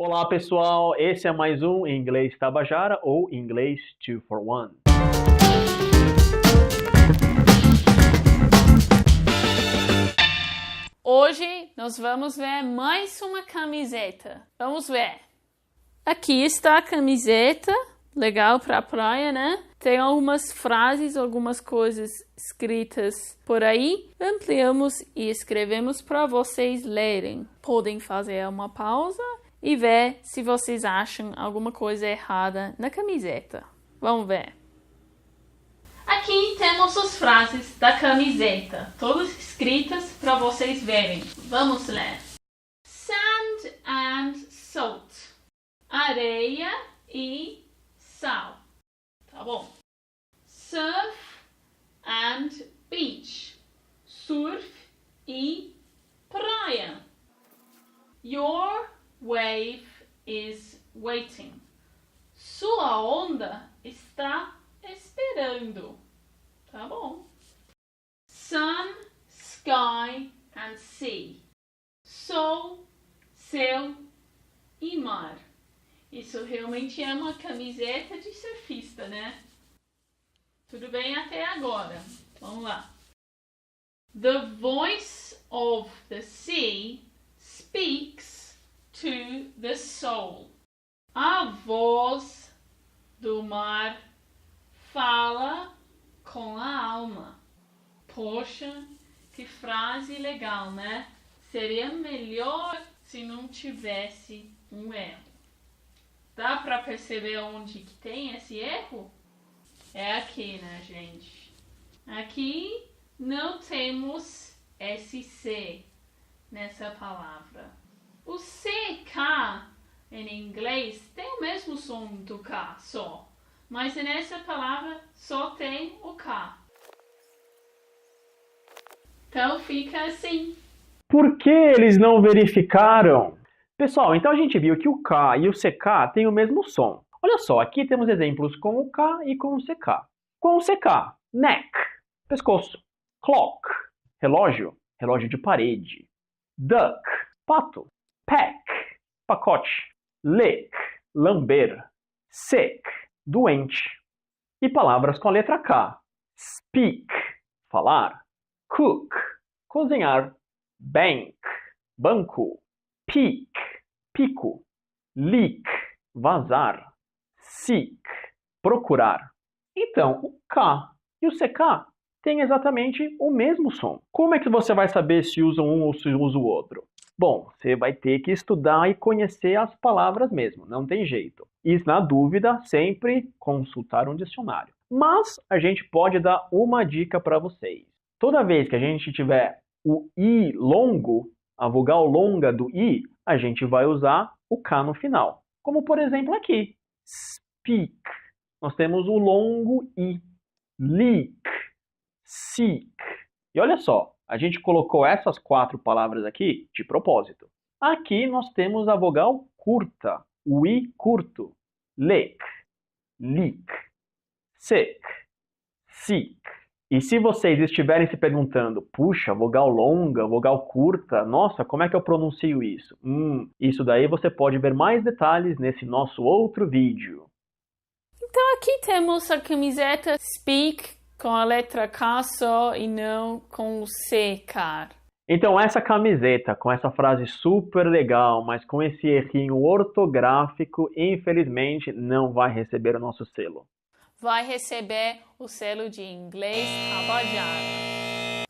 Olá pessoal, esse é mais um Inglês Tabajara ou Inglês 2 for 1. Hoje nós vamos ver mais uma camiseta. Vamos ver. Aqui está a camiseta, legal para a praia, né? Tem algumas frases, algumas coisas escritas por aí. Ampliamos e escrevemos para vocês lerem. Podem fazer uma pausa e ver se vocês acham alguma coisa errada na camiseta. Vamos ver. Aqui temos as frases da camiseta, todas escritas para vocês verem. Vamos ler. Sand and salt. Areia e sal. Tá bom. Surf and beach. Surf e praia. Your wave is waiting. Sua onda está esperando. Tá bom. Sun, sky and sea. Sol, céu e mar. Isso realmente é uma camiseta de surfista, né? Tudo bem até agora. Vamos lá. The voice of the sea speaks to the soul. A voz do mar fala com a alma. Poxa, que frase legal, né? Seria melhor se não tivesse um erro. Dá para perceber onde que tem esse erro? É aqui, né, gente? Aqui não temos SC nessa palavra. O CK em inglês tem o mesmo som do K, só. Mas nessa palavra só tem o K. Então fica assim. Por que eles não verificaram? Pessoal, então a gente viu que o K e o CK têm o mesmo som. Olha só, aqui temos exemplos com o K e com o CK. Com o CK, neck, pescoço. Clock, relógio, relógio de parede. Duck, pato. Pack, pacote. Lick, lamber. Sick, doente. E palavras com a letra K. Speak, falar. Cook, cozinhar. Bank, banco. Peak, pico. Leak, vazar. Seek, procurar. Então, o K e o CK têm exatamente o mesmo som. Como é que você vai saber se usa um ou se usa o outro? Bom, você vai ter que estudar e conhecer as palavras mesmo, não tem jeito. E na dúvida, sempre consultar um dicionário. Mas a gente pode dar uma dica para vocês. Toda vez que a gente tiver o I longo, a vogal longa do I, a gente vai usar o K no final. Como por exemplo aqui, speak. Nós temos o longo I. Leak, seek. E olha só, a gente colocou essas 4 palavras aqui de propósito. Aqui nós temos a vogal curta, o I curto. Lick, leak, sick, seek. E se vocês estiverem se perguntando, puxa, vogal longa, vogal curta, nossa, como é que eu pronuncio isso? Isso daí você pode ver mais detalhes nesse nosso outro vídeo. Então aqui temos a camiseta Speak com a letra K só e não com o CK. Então essa camiseta com essa frase super legal, mas com esse errinho ortográfico, infelizmente não vai receber o nosso selo. Vai receber o selo de Inglês Tabajara.